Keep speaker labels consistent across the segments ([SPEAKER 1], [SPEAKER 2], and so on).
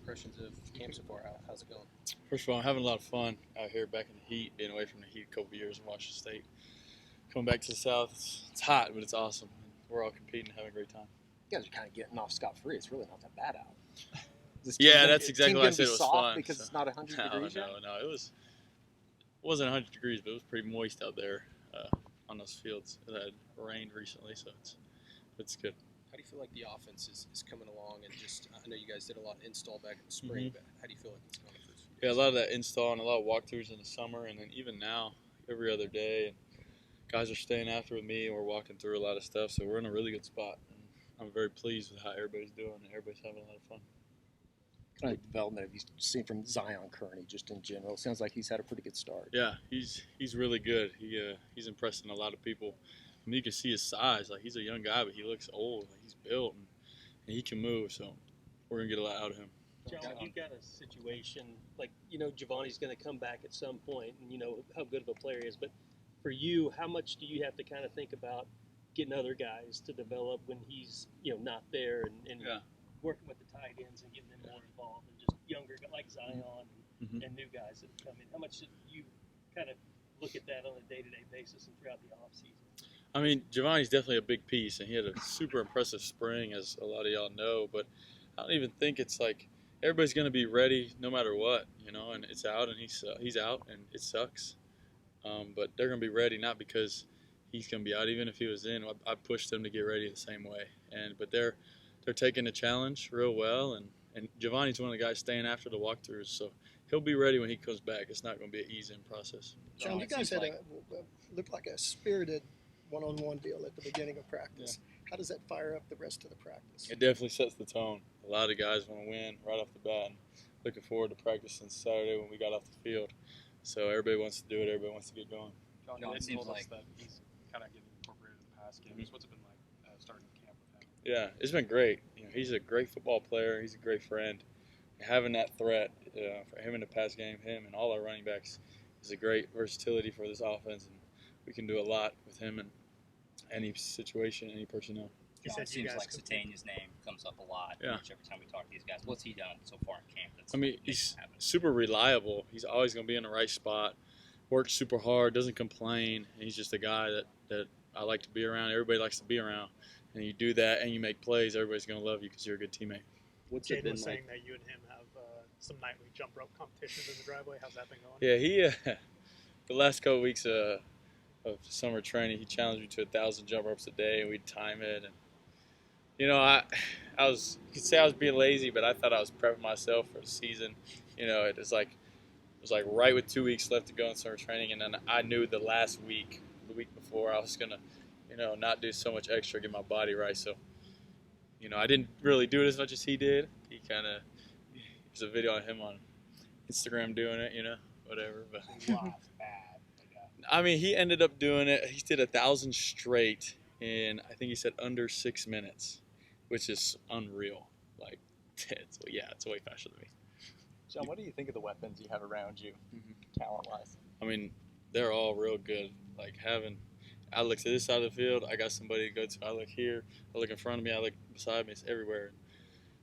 [SPEAKER 1] impressions of camp so far? How's it going?
[SPEAKER 2] First of all, I'm having a lot of fun out here back in the heat, being away from the heat a couple of years in Washington State. Coming back to the South, it's hot, but it's awesome. We're all competing, having a great time.
[SPEAKER 1] You guys are kind of getting off scot-free. It's really not that bad out.
[SPEAKER 2] Yeah, that's exactly why I said it was fun.
[SPEAKER 1] Because it's not 100 degrees yet?
[SPEAKER 2] No. It wasn't 100 degrees, but it was pretty moist out there on those fields. It had rained recently, so it's good.
[SPEAKER 1] How do you feel like the offense is coming along? And just, I know you guys did a lot of install back in the spring, but how do you feel like it's going for this?
[SPEAKER 2] Yeah, a lot of that install and a lot of walkthroughs in the summer, and then even now, every other day. And guys are staying after with me, and we're walking through a lot of stuff, so we're in a really good spot. And I'm very pleased with how everybody's doing, and everybody's having a lot of fun.
[SPEAKER 1] What kind of development have you seen from Zion Kearney, just in general? It sounds like he's had a pretty good start.
[SPEAKER 2] Yeah, he's really good. He's impressing a lot of people. I mean, you can see his size. Like, he's a young guy, but he looks old. Like, he's built, and he can move, so we're going to get a lot out of him.
[SPEAKER 3] John, you've got a situation, like, Giovanni's going to come back at some point, and you know how good of a player he is, but for you, how much do you have to kind of think about getting other guys to develop when he's, not there, and working with the tight ends and getting them more involved, and just younger, like Zion and new guys that come in? How much do you kind of look at that on a day-to-day basis and throughout the offseason?
[SPEAKER 2] I mean, Giovanni's definitely a big piece, and he had a super impressive spring, as a lot of y'all know, but I don't even think it's like everybody's going to be ready no matter what, and it's out, and he's out, and it sucks. But they're going to be ready, not because he's going to be out. Even if he was in, I pushed them to get ready the same way. But they're taking the challenge real well, and Giovanni's one of the guys staying after the walkthroughs, so he'll be ready when he comes back. It's not going to be an easy process.
[SPEAKER 4] John, you guys had looked like a spirited one-on-one deal at the beginning of practice. Yeah. How does that fire up the rest of the practice?
[SPEAKER 2] It definitely sets the tone. A lot of guys want to win right off the bat. And looking forward to practice on Saturday when we got off the field. So everybody wants to do it. Everybody wants to get going.
[SPEAKER 5] John, it seems like that he's kind of getting incorporated in the pass games. What's it been like starting camp with him?
[SPEAKER 2] Yeah, it's been great. He's a great football player. He's a great friend. Having that threat for him in the pass game, him and all our running backs, is a great versatility for this offense, and we can do a lot with him in any situation, any personnel.
[SPEAKER 6] John, it seems like Sategna's name comes up a lot every time we talk to these guys. What's he done so far in camp?
[SPEAKER 2] He's super reliable. He's always going to be in the right spot, works super hard, doesn't complain. And he's just a guy that I like to be around. Everybody likes to be around. And you do that and you make plays, everybody's going to love you because you're a good teamate.
[SPEAKER 7] What's it been like? Saying that you and him have some nightly jump rope competitions in the driveway. How's that been going?
[SPEAKER 2] Yeah, the last couple weeks of summer training, he challenged me to 1,000 jump ropes a day, and we'd time it. And I was, you could say I was being lazy, but I thought I was prepping myself for the season. It was like right with 2 weeks left to go in summer training, and then I knew the week before, I was gonna, not do so much extra, get my body right. So, I didn't really do it as much as he did. He kind of, there's a video of him on Instagram doing it, whatever. But I mean, he ended up doing it. He did 1,000 straight in, I think he said, under 6 minutes, which is unreal. Like, it's way faster than me.
[SPEAKER 5] John, what do you think of the weapons you have around you, talent-wise?
[SPEAKER 2] I mean, they're all real good. Like, I look to this side of the field, I got somebody to go to. I look here, I look in front of me, I look beside me. It's everywhere.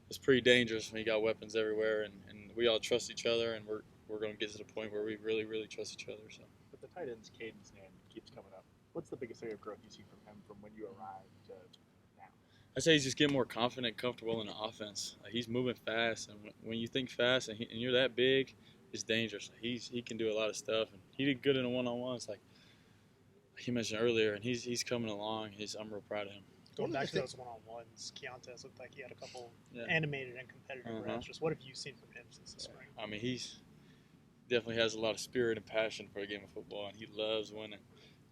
[SPEAKER 2] It's pretty dangerous when you got weapons everywhere, and we all trust each other, and we're going to get to the point where we really, really trust each other. So.
[SPEAKER 5] But the tight end's Caden's name keeps coming up. What's the biggest area of growth you see from him from when you arrived to now?
[SPEAKER 2] I say he's just getting more confident, comfortable in the offense. Like, he's moving fast, and when you think fast and you're that big, it's dangerous. He can do a lot of stuff, and he did good in the one-on-ones, like he mentioned earlier, and he's coming along. I'm real proud of him.
[SPEAKER 7] Going back to those one-on-ones, Keontae looked like he had a couple animated and competitive reps. Just what have you seen from him since the spring?
[SPEAKER 2] I mean, he's definitely has a lot of spirit and passion for the game of football, and he loves winning.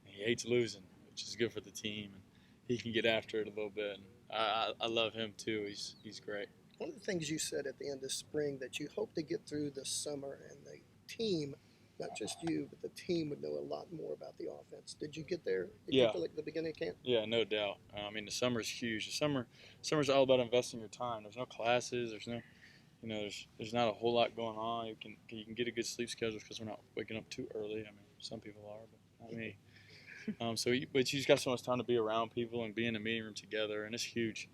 [SPEAKER 2] And he hates losing, which is good for the team, and he can get after it a little bit. And I love him too. He's great.
[SPEAKER 4] One of the things you said at the end of spring that you hope to get through the summer, and the team, not just you, but the team would know a lot more about the offense. Did you get there? Did you feel like the beginning of camp?
[SPEAKER 2] Yeah, no doubt. I mean, the summer is huge. The summer's all about investing your time. There's no classes. There's no, there's not a whole lot going on. You can get a good sleep schedule because we're not waking up too early. I mean, some people are, but not me. But you just got so much time to be around people and be in the meeting room together, and it's huge.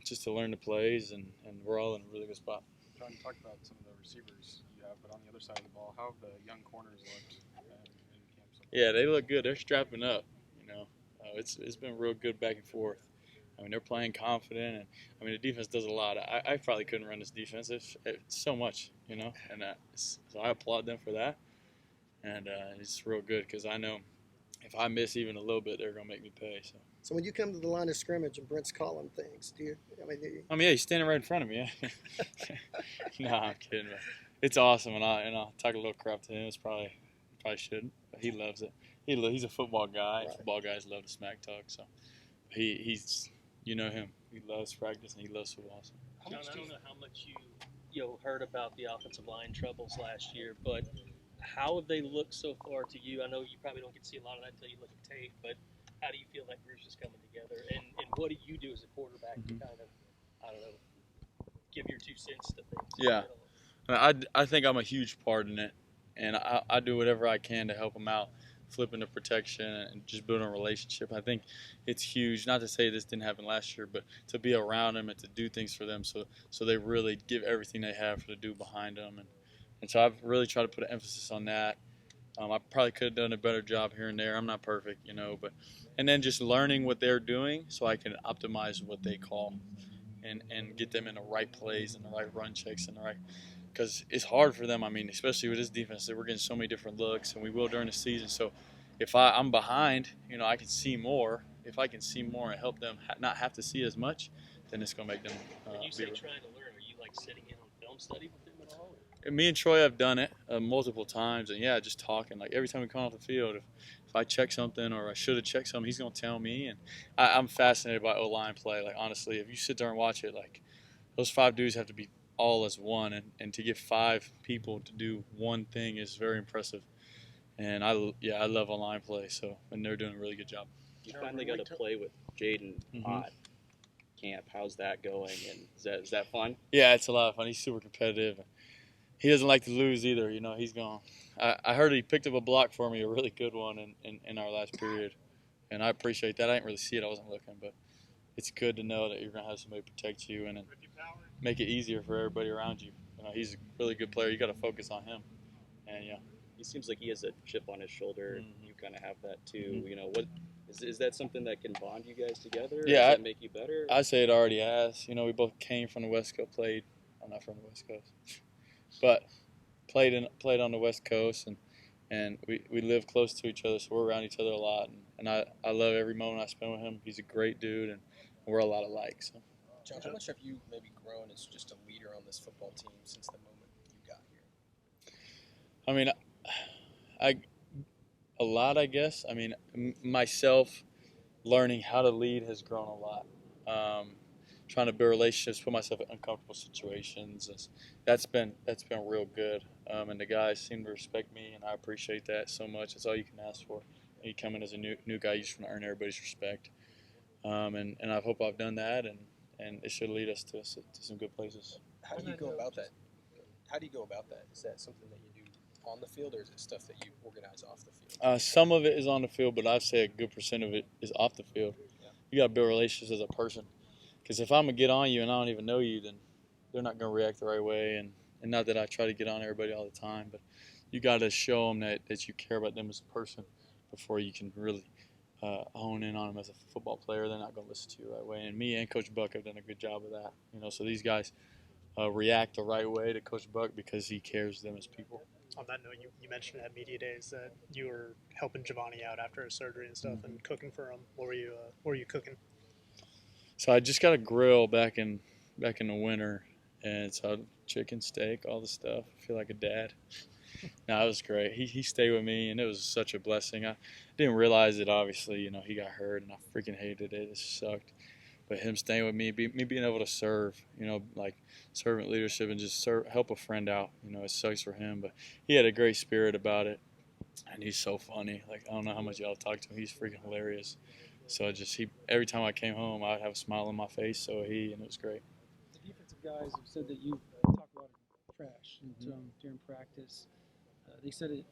[SPEAKER 2] Just to learn the plays, and we're all in a really good spot.
[SPEAKER 5] John, you talked about some of the receivers you have, but on the other side of the ball, how have the young corners looked in camp so far?
[SPEAKER 2] Yeah, they look good. They're strapping up. You know, it's been real good back and forth. I mean, they're playing confident, and I mean, the defense does a lot. I probably couldn't run this defense. It's so much, you know, and so I applaud them for that. And it's real good because I know if I miss even a little bit, they're gonna make me pay.
[SPEAKER 4] So when you come to the line of scrimmage and Brent's calling things, do you?
[SPEAKER 2] Yeah, he's standing right in front of me. Yeah. No, I'm kidding. But it's awesome, and I talk a little crap to him. It's probably shouldn't, but he loves it. He's a football guy.
[SPEAKER 4] Right.
[SPEAKER 2] Football guys love to smack talk, so he's you know him. He loves practice and he loves football. So.
[SPEAKER 3] John, I don't know how much you heard about the offensive line troubles last year, but how have they looked so far to you? I know you probably don't get to see a lot of that until you look at tape, but how do you feel that group's just coming together? And what do you do as a quarterback to kind of, I don't know, give your 2 cents to things?
[SPEAKER 2] Yeah. I think I'm a huge part in it, and I do whatever I can to help them out, flipping the protection and just building a relationship. I think it's huge. Not to say this didn't happen last year, but to be around them and to do things for them so they really give everything they have for the dude behind them. And so I've really tried to put an emphasis on that. I probably could have done a better job here and there. I'm not perfect, you know, and then just learning what they're doing so I can optimize what they call and get them in the right plays and the right run checks and the right. Because it's hard for them. I mean, especially with this defense, we're getting so many different looks, and we will during the season. So if I'm behind, you know, I can see more. If I can see more and help them not have to see as much, then it's going to make them
[SPEAKER 3] When you say trying to learn, are you like sitting in on film study with them at all? Or?
[SPEAKER 2] Me and Troy have done it multiple times, and yeah, just talking. Like every time we come off the field, if I check something or I should have checked something, he's going to tell me. And I'm fascinated by O-line play. Like, honestly, if you sit there and watch it, like those 5 dudes have to be all as one, and to get 5 people to do one thing is very impressive. And I love online play, and they're doing a really good job.
[SPEAKER 8] You finally got to play with Jaden Ott camp. How's that going? And is that fun?
[SPEAKER 2] Yeah, it's a lot of fun. He's super competitive. He doesn't like to lose either. You know, he's gone. I heard he picked up a block for me, a really good one in our last period, and I appreciate that. I didn't really see it. I wasn't looking, but it's good to know that you're going to have somebody protect you and make it easier for everybody around you. You know, he's a really good player. You got to focus on him. And yeah,
[SPEAKER 8] he seems like he has a chip on his shoulder. You kind of have that too.
[SPEAKER 2] Mm-hmm.
[SPEAKER 8] You know, what is that something that can bond you guys together?
[SPEAKER 2] Yeah,
[SPEAKER 8] does that make you better?
[SPEAKER 2] I say it already has. You know, we both came from the West Coast. I'm not from the West Coast, but played on the West Coast, and we live close to each other, so we're around each other a lot. And I love every moment I spend with him. He's a great dude, and we're a lot alike. So.
[SPEAKER 1] John, how much have you maybe grown as just a leader on this football team since the moment you got here?
[SPEAKER 2] I mean, a lot, I guess. I mean, myself learning how to lead has grown a lot. Trying to build relationships, put myself in uncomfortable situations. That's been real good. And the guys seem to respect me, and I appreciate that so much. That's all you can ask for. You come in as a new guy, you just want to earn everybody's respect. And I hope I've done that, and it should lead us to some good places.
[SPEAKER 1] How do you go about that? Is that something that you do on the field, or is it stuff that you organize off the field?
[SPEAKER 2] Some of it is on the field, but I'd say a good % of it is off the field.
[SPEAKER 1] Yeah.
[SPEAKER 2] You got to build relationships as a person. Because if I'm going to get on you and I don't even know you, then they're not going to react the right way. And not that I try to get on everybody all the time, but you got to show them that you care about them as a person before you can really hone in on them as a football player. They're not going to listen to you the right way. And me and Coach Buck have done a good job of that. You know, so these guys react the right way to Coach Buck because he cares them as people.
[SPEAKER 7] On that note, you mentioned at media days that you were helping Giovanni out after his surgery and stuff, and cooking for him. What were you cooking?
[SPEAKER 2] So I just got a grill back in the winter, and so chicken, steak, all the stuff. I feel like a dad. No, it was great. He stayed with me, and it was such a blessing. I didn't realize it, obviously. You know, he got hurt, and I freaking hated it. It sucked. But him staying with me, me being able to serve, you know, like servant leadership and just help a friend out, you know, it sucks for him. But he had a great spirit about it, and he's so funny. Like, I don't know how much y'all talk to him. He's freaking hilarious. So every time I came home, I'd have a smile on my face, so and it was great.
[SPEAKER 9] The defensive guys have said that you talk a lot of trash during practice. They said it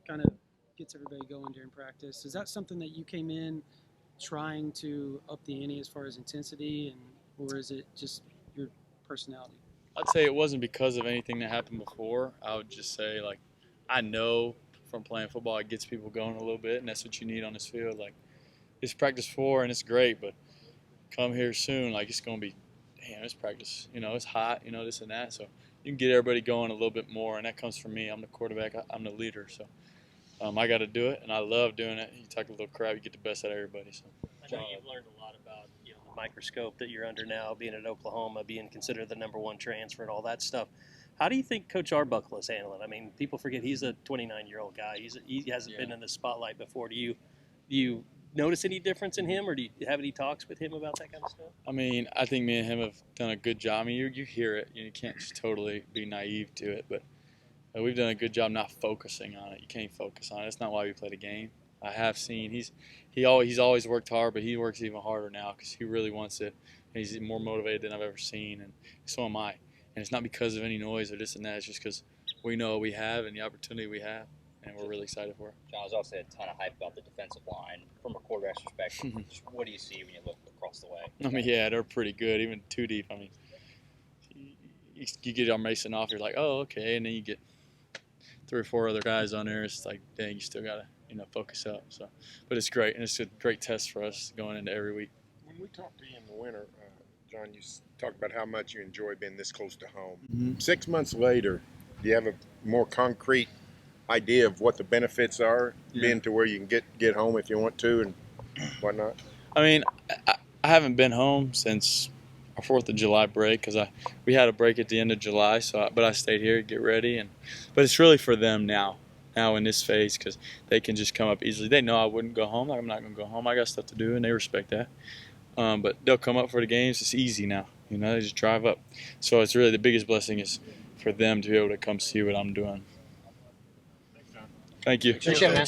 [SPEAKER 9] kind of gets everybody going during practice. Is that something that you came in trying to up the ante as far as intensity, or is it just your personality?
[SPEAKER 2] I'd say it wasn't because of anything that happened before. I would just say, like, I know from playing football it gets people going a little bit, and that's what you need on this field. Like, it's practice 4, and it's great, but come here soon, like, it's going to be, damn, it's practice. You know, it's hot, you know, this and that. So you can get everybody going a little bit more, and that comes from me. I'm the quarterback. I'm the leader. So I got to do it, and I love doing it. You talk a little crap, you get the best out of everybody. So.
[SPEAKER 3] I know you've learned a lot about the microscope that you're under now, being at Oklahoma, being considered the #1 transfer and all that stuff. How do you think Coach Arbuckle is handling it? I mean, people forget he's a 29-year-old guy. He hasn't been in the spotlight before. Do you notice any difference in him, or do you have any talks with him about that kind of stuff?
[SPEAKER 2] I mean, I think me and him have done a good job. I mean, you hear it. You can't just totally be naive to it, but we've done a good job not focusing on it. You can't focus on it. That's not why we play the game. I have seen he's always worked hard, but he works even harder now because he really wants it. And he's more motivated than I've ever seen, and so am I. And it's not because of any noise or this and that. It's just because we know what we have and the opportunity we have, and we're really excited for it.
[SPEAKER 6] John, there's also a ton of hype about the defensive line. From a quarterback's perspective, just what do you see when you look across the way?
[SPEAKER 2] I mean, yeah, they're pretty good, even 2 deep. I mean, you get on Mason off, you're like, oh, okay, and then you get 3 or 4 other guys on there. It's like, dang, you still got to, focus up. So, but it's great, and it's a great test for us going into every week.
[SPEAKER 10] When we talked to you in the winter, John, you talked about how much you enjoy being this close to home.
[SPEAKER 2] Mm-hmm.
[SPEAKER 10] 6 months later, do you have a more concrete idea of what the benefits are, being to where you can get home if you want to and whatnot?
[SPEAKER 2] I mean, I haven't been home since our 4th of July break because we had a break at the end of July. But I stayed here to get ready, but it's really for them now in this phase because they can just come up easily. They know I wouldn't go home. Like, I'm not going to go home. I got stuff to do, and they respect that. But they'll come up for the games. It's easy now. They just drive up. So it's really the biggest blessing is for them to be able to come see what I'm doing.
[SPEAKER 5] Thanks, John.
[SPEAKER 2] Thank you.
[SPEAKER 1] Appreciate it, man.